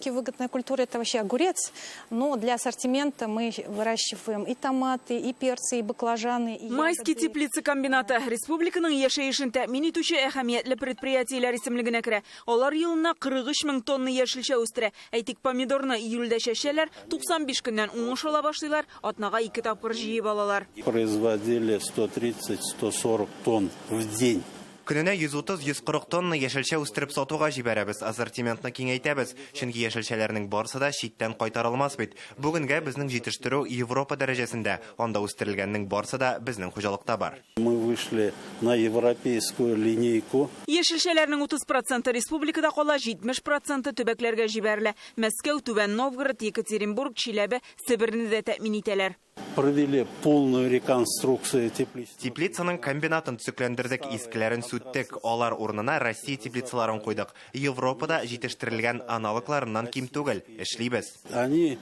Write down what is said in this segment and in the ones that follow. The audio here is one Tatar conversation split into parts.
экономически выгодная культура – это вообще огурец, но для ассортимента мы выращиваем и томаты, и перцы, и баклажаны, и Майский теплица комбината республиканың яшәешен тәэмин итүче әһәмиятле предприятиеләр исемлегенә керә. Алар елына 43 мең тонна яшелчә үстерә. Әйтик, помидорны июльдә чәчәләр, 95 көннән уңыш ала башлыйлар, атнага 2 тапкыр җыеп алалар. Производили 130-140 тонн в день. Көненә 130-140 тонна яшелчә үстереп сатуга җибәрәбез, ассортиментны киңәйтәбез. Чөнки яшелчәләрнең барысы да читтән кайтарылмас бит. Бүгенгә безнең җитештерү Европа дәрәҗәсендә, анда үстерелгәннең барысы да безнең хуҗалыкта бар. Мы вышли на европейскую линейку. Яшелчәләрнең 30% республикада кала, 70% төбәкләргә җибәрелә. Мәскәү, Түбән Новгород, Екатеринбург, Чиләбе, Себерне дә тәэмин итәләр. Провели полную реконструкцию теплиц. Теплицаның комбинатын төзекләндердек, искеләрен сүттек, алар урынына Россия теплицаларын куйдык. Европада җитештерелгән аналогларыннан ким түгел, эшлибез. Они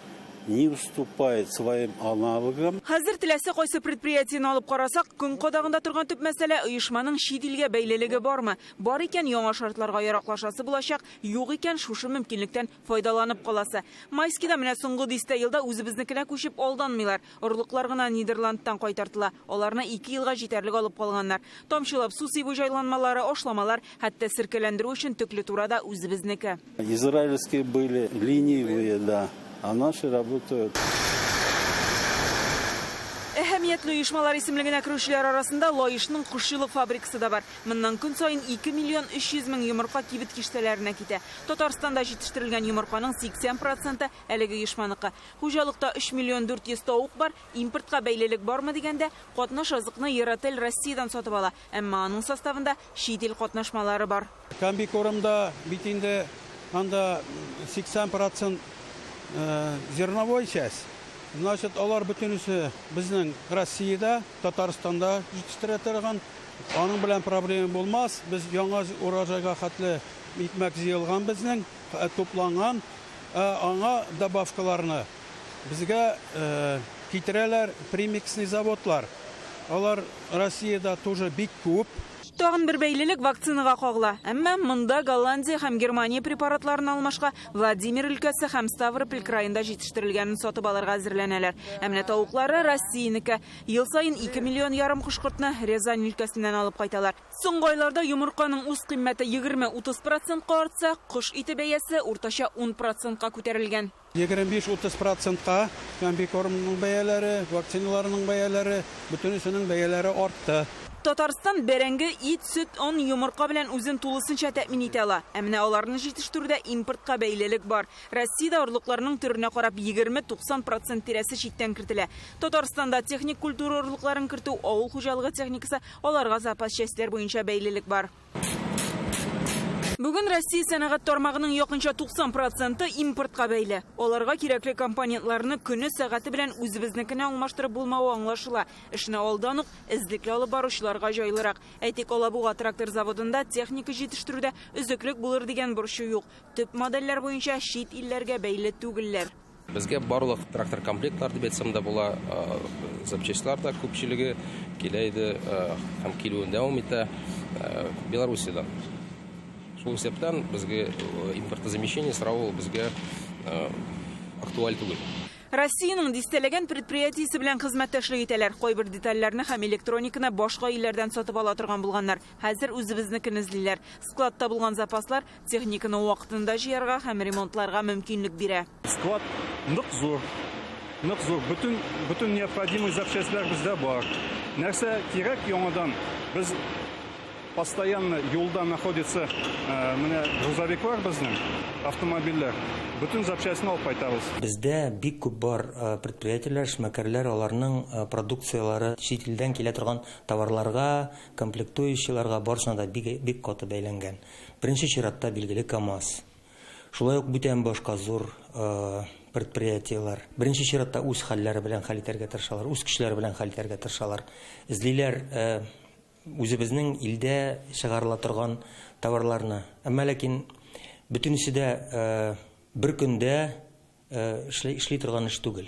не уступают своим аналогам. Хәзер теләсә кайсы предприятияне алып карасак, көн кадагында торган төп мәсьәлә оешманың чит илгә бәйлелеге бармы? Бар икән яңа шартларга яраклашасы булачак, юк икән шушы мөмкинлектән файдаланып каласы. Майскида менә соңгы 10 елда үзебезнекенә күчеп алданмыйлар. Орлыклар гына Нидерландтан кайтартыла. Аларны 2 елга җитәрлек алып калганнар. Тамчылап су сибу җайланмалары, ашламалар, хәтта сиркәләндерү өчен төкле турада үзебезнеке. Израильские были ленивые, да. А наши работают. Әһәмиятле оешмалар исемлегенә керүчеләр арасында Лаишның кушчылык фабрикасы да бар. Моннан көн саен 2 миллион 300 мең йомырка кибет киштәләренә китә. Татарстанда җитештерелгән йомырканың 80% әлеге оешманыкы. Хуҗалыкта 3 миллион 400 тавык бар. Импортка бәйлелек бармы дигәндә, катнаш азыкны Еротель Россиядән сатып ала. Әмма аның составында чит ил катнашмалары бар. Комбикормда бит инде анда 80% зерновой часть. Значит, алар бөтенесе безнең Россиядә, Татарстанда җитештерә торган. Аның белән проблема булмас. Без яңа урожайга хәтле икмәк җыелган безнең, тупланган, аңа добавкаларны безгә китерәләр премиксный заводлар. Алар Россиядә тоже бик күп. Тагын бер бәйлелек вакцинага кагыла. Әмма монда Голландия һәм Германия препаратларын алмашка Владимир өлкәсе һәм Ставрополь краенда җитештерелгәнен сатып алырга әзерләнәләр. Әмма тавыклары Россиянеке. Ел саен 2 миллион ярым кушкортны Рязань өлкәсеннән алып кайталар. Соңгы айларда йомырканың үз кыйммәте 20-30% артса, кош ите бәясе уртача 10%-ка күтәрелгән. 25-30%-ка комбикормның бәяләре, вакциналарның бәяләре, бөтенесенең бәяләре артты. Татарстан бәрәңге, ит, сөт, он, йомырка белән үзен тулысынча тәэмин итә ала. Әмма аларны җитештерүдә импортка бәйлелек бар. Россиядә орлыкларның төренә карап 20-90% тирәсе читтән кертелә. Татарстанда техник культура орлыкларын кертү, авыл хуҗалыгы техникасы, аларга запас частьләр буенча бәйлелек бар. Бүген Россия сәнәгать тармагының якынча 90% импортка бәйле. Аларга кирәкле компонентларны көне сәгате белән үзебезнекенә алмаштырып булмавы аңлашыла. Эшне алдан ук эзлекле алып баручыларга җайлырак. Әйтик, Алабуга трактор заводында техника җитештерүдә өзеклек булыр дигән борчу юк. Төп модельләр буенча чит илләргә бәйле түгелләр. Безгә барлык трактор комплектлар дип әйтсәм дә була, запчастлар да күпчелеге килә иде һәм килүен дәвам итә Белоруссиядән. Шул сәптән безгә импортозамещение сорау безгә актуаль түгел. Россиянең дистәләгән предприятиесе белән хезмәттәшлек итәләр. Кайбер детальләрне һәм электрониканы башка илләрдән сатып ала торган булганнар. Хәзер үзебезнекен эзлиләр. Складта булган запаслар техниканы вакытында җыярга һәм ремонтларга мөмкинлек бирә. Склад нык зур. Bütün необходимый запчастлар бездә бар. Нәрсә кирәк яңадан? Без постоянно юлда находится грузовиклар безнең, автомобильләр. Bütün запчастьны алып кайтабыз. Бездә бик күп бар предприятиеләр, эшмәкәрләр, аларның продукциялары чит илдән килә торган товарларга, комплектующийларга барысына да бик каты бәйләнгән. Беренче чиратта билгеле КАМАЗ. Шулай ук бүтән башка зур предприятиеләр. Беренче чиратта үз хәлләре белән хәл итәргә тырышалар, үз көчләре белән хәл итәргә тырышалар. Эзлиләр үзебезнең илдә чыгарыла торган товарларны. Әмма ләкин бөтенесе дә бер көндә эшли торган эш түгел.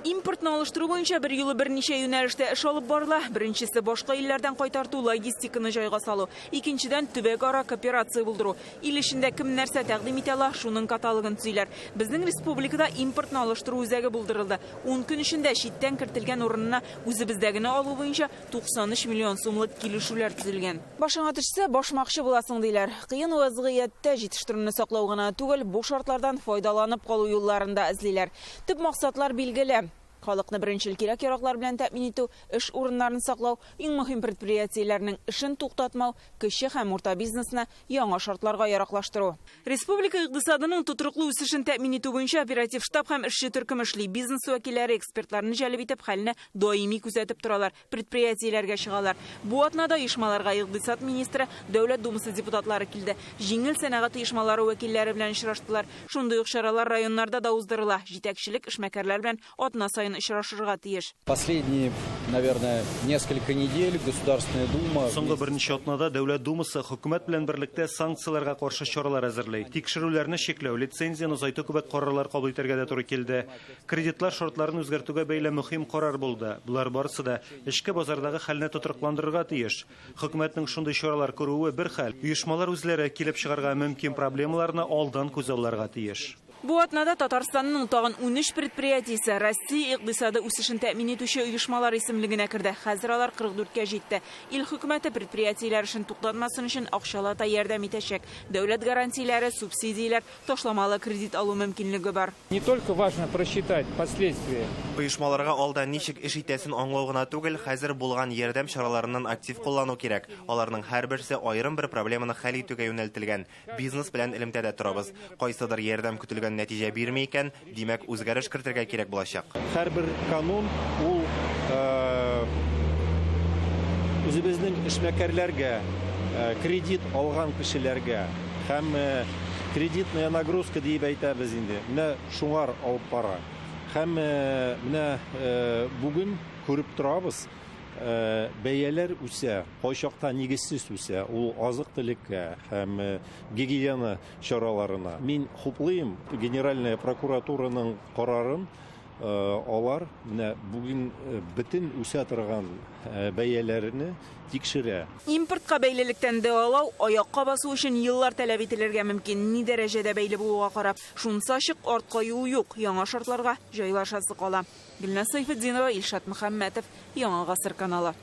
Импорт Импортны алыштыру буенча бер юлы берничә юнәлештә эш алып барыла. Беренчесе башка илләрдән кайтарту, логистиканы җайга салу. Икенчедән төбәк-ара кооперация булдыру. Ил эчендә кем нәрсә тәкъдим итә ала, шуның каталогын төзиләр. Безнең республикада импортны алыштыру үзәге булдырылды. 10 көн эчендә читтән кертелгән урынына үзебездәгене алу буенча 93 миллион сумлык килешүләр төзелгән. Башыңа төшсә, башмакчы буласың диләр. Кыен вазгыятьтә җитештерүне саклау гына түгел, бу шартлардан файдаланып калу юлларында эзлиләр. Төп максатлар билгеле. Халыкны беренчел кирәк-яраклар белән тәэмин итү, эш урыннарын саклау, иң мөһим предприятиеләрнең эшен туктатмау, кече һәм урта бизнесны яңа шартларга яраклаштыру. Республика икътисадының тутырыклы үсешен тәэмин итү буенча оператив штаб һәм эшче төркем эшли. Бизнес вәкилләре экспертларны җәлеп итеп хәлне даими күзәтеп торалар, предприятиеләргә чыгалар. Бу атнада оешмаларга икътисад министры, Дәүләт думасы депутатлары килде. Җиңел сәнәгать оешмалары вәкилләре белән очраштылар. Шундый ук чаралар районнарда да уздырыла. Җитәкчелек эшмәкәрләр белән атна сайын очрашырга тиеш. Последние, наверное, несколько недель Государственная Дума... Соңгы берничә атнада Дәүләт думасы хөкүмәт белән берлектә санкцияларга каршы чаралар әзерләй. Тикшерүләрне чикләү, лицензияны озайту кебек карарлар кабул итәргә дә туры килде. Кредитлар шартларын үзгәртүгә бәйле мөһим карар булды. Булар барысы да эчке базардагы хәлне тотрыкландырырга тиеш. Хөкүмәтнең шундый чаралар күрүе бер хәл. Оешмалар үзләре килеп чыгарга мөмкин проблемаларны алдан күз алырга тиеш. Бу атнада Татарстанның тагын 13 предприятиесе Россия икътисады үсешен тәэмин итүче оешмалар исемлегенә керде. Хәзер алар 44-кә җитте. Ил хөкүмәте предприятиеләр эшен туктатмасын өчен акчалата ярдәм итәчәк. Дәүләт гарантияләре, субсидияләр, ташламалы кредит алу мөмкинлеге бар. Не только важно просчитать последствия. Оешмаларга алда ничек эш итәсен аңлау гына түгел, хәзер булган ярдәм чараларыннан актив куллану кирәк. Аларның һәрберсе аерым бер проблеманы хәл итүгә юнәлтелгән. Бизнес белән элемтәдә торабыз. Кайсыдыр ярдәм көтелгән нәтиҗә бирмәй икән, димәк үзгәреш кертергә кирәк булачак. Һәрбер канун ул үзебезнең эшмәкәрләргә, кредит алган кешеләргә һәм кредитная нагрузка дип әйтәбез инде. Менә шуңар алып бара. Һәм менә бүген күреп торабыз, бәяләр үсә, кайчакта нигезсез үсә, ул азык-төлеккә һәм гигиена чараларына. Мин хуплыйм Генеральная прокуратураның карарын, алар менә бүген бөтен үсә торган бәяләрне тикшерә. Импортка бәйлелектән дәвалау, аякка басу өчен еллар таләп ителергә мөмкин. Ни дәрәҗәдә бәйле булуга карап, шунысы ачык, артка юл юк, яңа шартларга җайлашасы кала. Гөлназ Сайфетдинова, Илшат Мөхәммәтов, Яңа гасыр каналы.